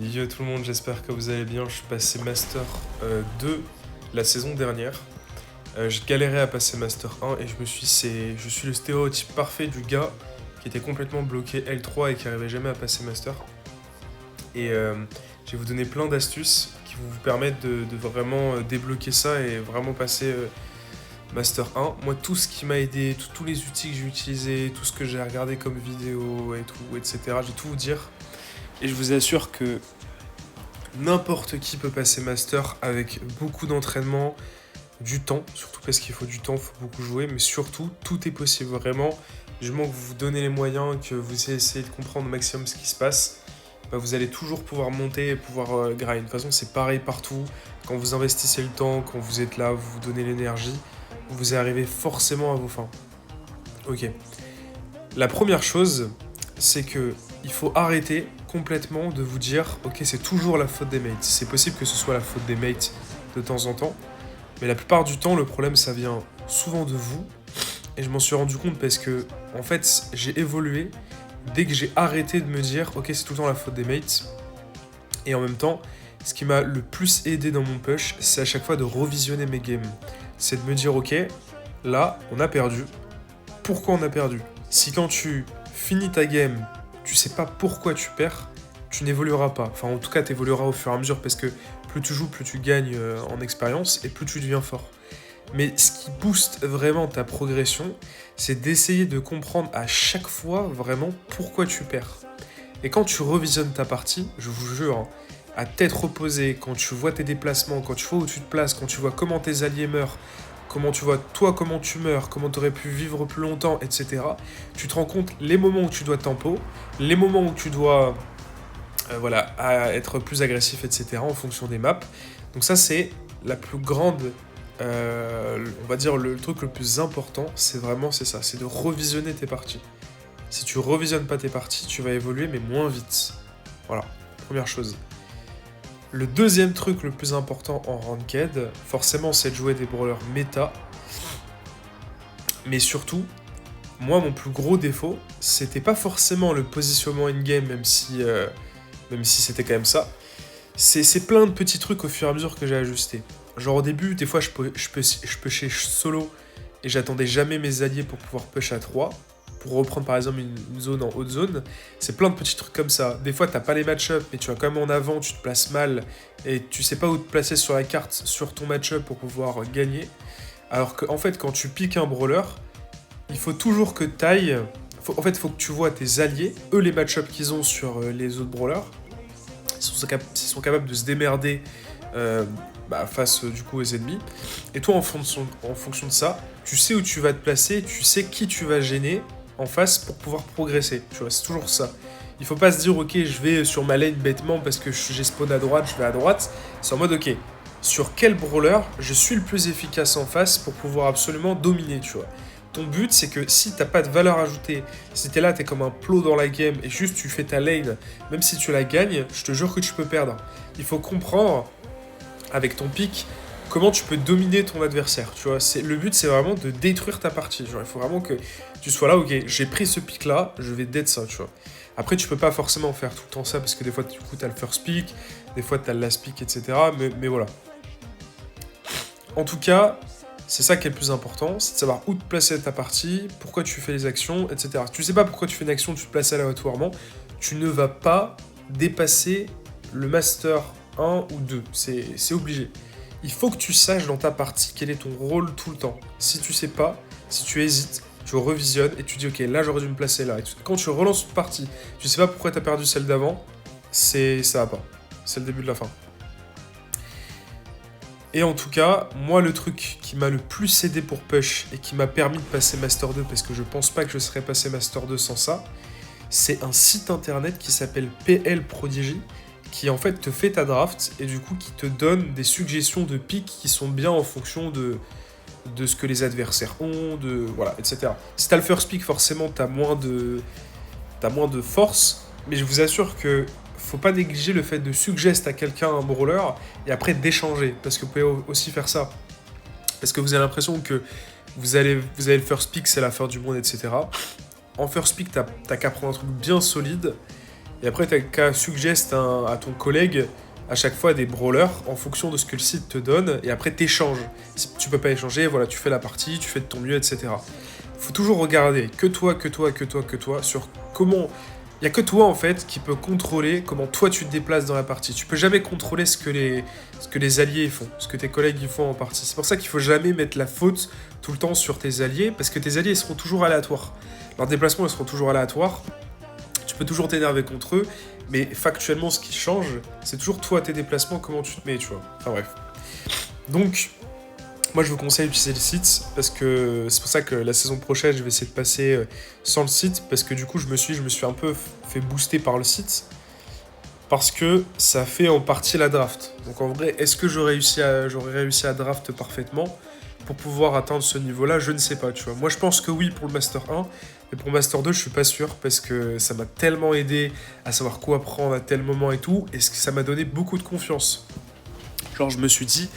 Yo tout le monde, j'espère que vous allez bien. Je suis passé Master 2 la saison dernière. J'ai galéré à passer Master 1 et je suis le stéréotype parfait du gars qui était complètement bloqué L3 et qui arrivait jamais à passer Master. Et je vais vous donner plein d'astuces qui vont vous permettre de vraiment débloquer ça et vraiment passer Master 1. Moi, tout ce qui m'a aidé, tous les outils que j'ai utilisés, tout ce que j'ai regardé comme vidéo et tout, etc., je vais tout vous dire. Et je vous assure que n'importe qui peut passer Master avec beaucoup d'entraînement, du temps, surtout parce qu'il faut du temps, il faut beaucoup jouer, mais surtout, tout est possible, vraiment. Du moment que vous vous donnez les moyens, que vous essayez de comprendre au maximum ce qui se passe, bah vous allez toujours pouvoir monter et pouvoir grind. De toute façon, c'est pareil partout. Quand vous investissez le temps, quand vous êtes là, vous vous donnez l'énergie, vous arrivez forcément à vos fins. Ok. La première chose, c'est que il faut arrêter complètement de vous dire ok, c'est toujours la faute des mates. C'est possible que ce soit la faute des mates de temps en temps, mais la plupart du temps, le problème, ça vient souvent de vous. Et je m'en suis rendu compte parce que, en fait, j'ai évolué dès que j'ai arrêté de me dire ok, c'est tout le temps la faute des mates. Et en même temps, ce qui m'a le plus aidé dans mon push, c'est à chaque fois de revisionner mes games. C'est de me dire ok, là, on a perdu. Pourquoi on a perdu? Si quand tu finis ta game, tu sais pas pourquoi tu perds, tu n'évolueras pas. Enfin, en tout cas, tu évolueras au fur et à mesure parce que plus tu joues, plus tu gagnes en expérience et plus tu deviens fort. Mais ce qui booste vraiment ta progression, c'est d'essayer de comprendre à chaque fois vraiment pourquoi tu perds. Et quand tu revisionnes ta partie, je vous jure, hein, à tête reposée, quand tu vois tes déplacements, quand tu vois où tu te places, quand tu vois comment tes alliés meurent, comment tu vois toi comment tu meurs, comment tu aurais pu vivre plus longtemps, etc. Tu te rends compte les moments où tu dois tempo, les moments où tu dois être plus agressif, etc. en fonction des maps. Donc ça c'est la plus grande, on va dire le truc le plus important, c'est ça, c'est de revisionner tes parties. Si tu revisionnes pas tes parties, tu vas évoluer mais moins vite. Voilà, première chose. Le deuxième truc le plus important en ranked, forcément, c'est de jouer des brawlers méta. Mais surtout, moi, mon plus gros défaut, c'était pas forcément le positionnement in-game, même si c'était quand même ça. C'est plein de petits trucs au fur et à mesure que j'ai ajusté. Genre au début, des fois, je pushais solo et j'attendais jamais mes alliés pour pouvoir push à 3. Pour reprendre par exemple une zone en haute zone, c'est plein de petits trucs comme ça. Des fois, t'as pas les match-up, mais tu vas quand même en avant, tu te places mal, et tu sais pas où te placer sur la carte, sur ton match-up pour pouvoir gagner. Alors qu'en fait, quand tu piques un brawler, il faut toujours que t'ailles. En fait, il faut que tu vois tes alliés, eux, les match-up qu'ils ont sur les autres brawlers, s'ils sont capables de se démerder face du coup aux ennemis. Et toi, en fonction de ça, tu sais où tu vas te placer, tu sais qui tu vas gêner en face pour pouvoir progresser. Tu vois, c'est toujours ça. Il faut pas se dire ok, je vais sur ma lane bêtement parce que j'ai spawn à droite, je vais à droite. C'est en mode ok, sur quel brawler je suis le plus efficace en face pour pouvoir absolument dominer, tu vois. Ton but, c'est que si t'as pas de valeur ajoutée, si t'es là, t'es comme un plot dans la game et juste tu fais ta lane, même si tu la gagnes, je te jure que tu peux perdre. Il faut comprendre, avec ton pick, comment tu peux dominer ton adversaire, tu vois. Le but, c'est vraiment de détruire ta partie. Genre, il faut vraiment que tu sois là, ok, j'ai pris ce pick-là, je vais dead ça, tu vois. Après, tu peux pas forcément faire tout le temps ça, parce que des fois, du coup, t'as le first pick, des fois, t'as le last pick, etc. Mais voilà. En tout cas, c'est ça qui est le plus important, c'est de savoir où te placer ta partie, pourquoi tu fais les actions, etc. Si tu sais pas pourquoi tu fais une action, tu te places aléatoirement, tu ne vas pas dépasser le Master 1 ou 2, c'est obligé. Il faut que tu saches dans ta partie quel est ton rôle tout le temps. Si tu sais pas, si tu hésites, tu revisionnes et tu dis ok, là j'aurais dû me placer là. Et quand tu relances une partie, tu sais pas pourquoi t'as perdu celle d'avant, ça va pas. C'est le début de la fin. Et en tout cas, moi le truc qui m'a le plus aidé pour push et qui m'a permis de passer Master 2, parce que je pense pas que je serais passé Master 2 sans ça, c'est un site internet qui s'appelle PL Prodigy, qui en fait te fait ta draft et du coup qui te donne des suggestions de picks qui sont bien en fonction de ce que les adversaires ont, voilà, etc. Si t'as le first pick, forcément t'as moins de force, mais je vous assure que faut pas négliger le fait de suggest à quelqu'un un brawler et après d'échanger, parce que vous pouvez aussi faire ça. Parce que vous avez l'impression que vous avez le first pick, c'est la fin du monde, etc. En first pick, t'as qu'à prendre un truc bien solide, Et après, t'as qu'à suggester à ton collègue à chaque fois des brawlers en fonction de ce que le site te donne, et après t'échanges. Si tu peux pas échanger, voilà, tu fais la partie, tu fais de ton mieux, etc. Faut toujours regarder que toi, sur comment... Il y a que toi, en fait, qui peut contrôler comment toi tu te déplaces dans la partie. Tu peux jamais contrôler ce que les alliés font, ce que tes collègues font en partie. C'est pour ça qu'il faut jamais mettre la faute tout le temps sur tes alliés, parce que tes alliés, ils seront toujours aléatoires. Leurs déplacements, ils seront toujours aléatoires. Tu peux toujours t'énerver contre eux, mais factuellement, ce qui change, c'est toujours toi, tes déplacements, comment tu te mets, tu vois. Enfin bref. Donc, moi, je vous conseille d'utiliser le site, parce que c'est pour ça que la saison prochaine, je vais essayer de passer sans le site, parce que du coup, je me suis un peu fait booster par le site, parce que ça fait en partie la draft. Donc en vrai, est-ce que j'aurais réussi à draft parfaitement pour pouvoir atteindre ce niveau-là? Je ne sais pas, tu vois. Moi, je pense que oui pour le Master 1, mais pour le Master 2, je suis pas sûr, parce que ça m'a tellement aidé à savoir quoi prendre à tel moment et tout, et ça m'a donné beaucoup de confiance. Genre, je me suis dit,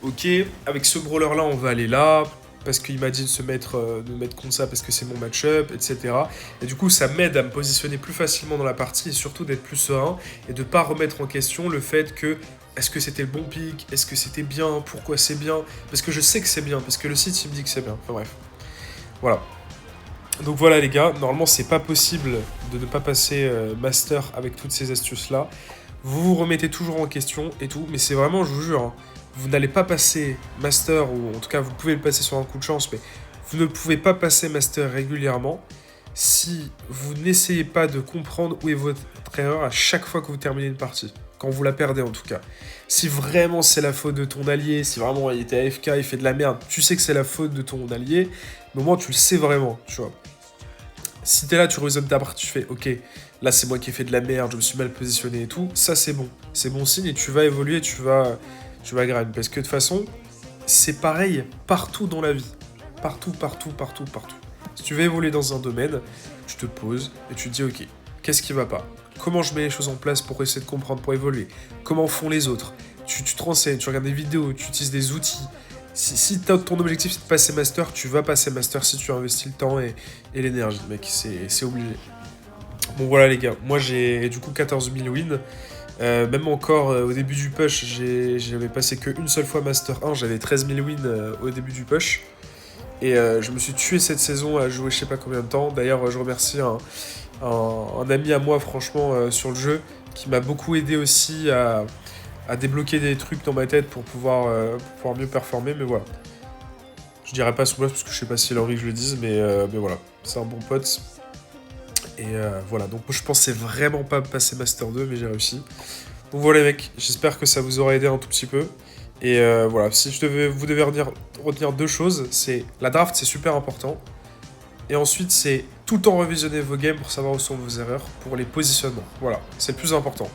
ok, avec ce brawler-là, on va aller là, parce qu'il m'a dit de me mettre contre ça, parce que c'est mon match-up, etc. Et du coup, ça m'aide à me positionner plus facilement dans la partie, et surtout d'être plus serein, et de pas remettre en question le fait que, est-ce que c'était le bon pick, est-ce que c'était bien, pourquoi c'est bien, parce que je sais que c'est bien, parce que le site, il me dit que c'est bien. Enfin bref. Voilà. Donc voilà les gars, normalement c'est pas possible de ne pas passer master avec toutes ces astuces là. Vous vous remettez toujours en question et tout, mais c'est vraiment, je vous jure, hein, vous n'allez pas passer master, ou en tout cas vous pouvez le passer sur un coup de chance, mais vous ne pouvez pas passer master régulièrement si vous n'essayez pas de comprendre où est votre erreur à chaque fois que vous terminez une partie. Quand vous la perdez en tout cas. Si vraiment c'est la faute de ton allié, si vraiment il était AFK, il fait de la merde, tu sais que c'est la faute de ton allié, mais au moins tu le sais vraiment, tu vois. Si t'es là, tu raisonnes ta partie, tu fais ok, là c'est moi qui ai fait de la merde, je me suis mal positionné et tout, ça c'est bon. C'est bon signe et tu vas évoluer, tu vas grind. Parce que de toute façon, c'est pareil partout dans la vie. Partout. Si tu veux évoluer dans un domaine, tu te poses et tu te dis ok, qu'est-ce qui va pas? Comment je mets les choses en place pour essayer de comprendre, pour évoluer? Comment font les autres? Tu te renseignes, tu regardes des vidéos, tu utilises des outils. Si ton objectif c'est de passer master, tu vas passer master si tu investis le temps et l'énergie, mec, c'est obligé. Bon voilà les gars, moi j'ai du coup 14 000 wins. Même encore au début du push, j'avais passé qu'une seule fois master 1, j'avais 13 000 wins au début du push. Et je me suis tué cette saison à jouer je sais pas combien de temps. D'ailleurs je remercie un ami à moi franchement sur le jeu qui m'a beaucoup aidé aussi à débloquer des trucs dans ma tête pour pouvoir mieux performer, mais voilà. Je dirais pas son boss parce que je sais pas s'il a envie que je le dise, mais voilà, c'est un bon pote. Et voilà, donc moi je pensais vraiment pas passer Master 2, mais j'ai réussi. Donc voilà les mecs, j'espère que ça vous aura aidé un tout petit peu. Et voilà, si vous devez retenir deux choses, c'est la draft c'est super important. Et ensuite c'est tout le temps revisionner vos games pour savoir où sont vos erreurs, pour les positionnements. Voilà, c'est le plus important.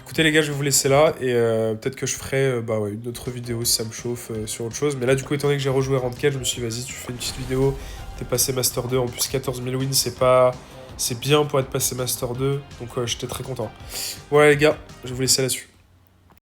Écoutez les gars, je vais vous laisser là et peut-être que je ferai une autre vidéo si ça me chauffe sur autre chose. Mais là du coup, étant donné que j'ai rejoué Ranked, je me suis dit vas-y, tu fais une petite vidéo, t'es passé Master 2, en plus 14 000 wins, c'est bien pour être passé Master 2, donc j'étais très content. Voilà les gars, je vais vous laisser là-dessus.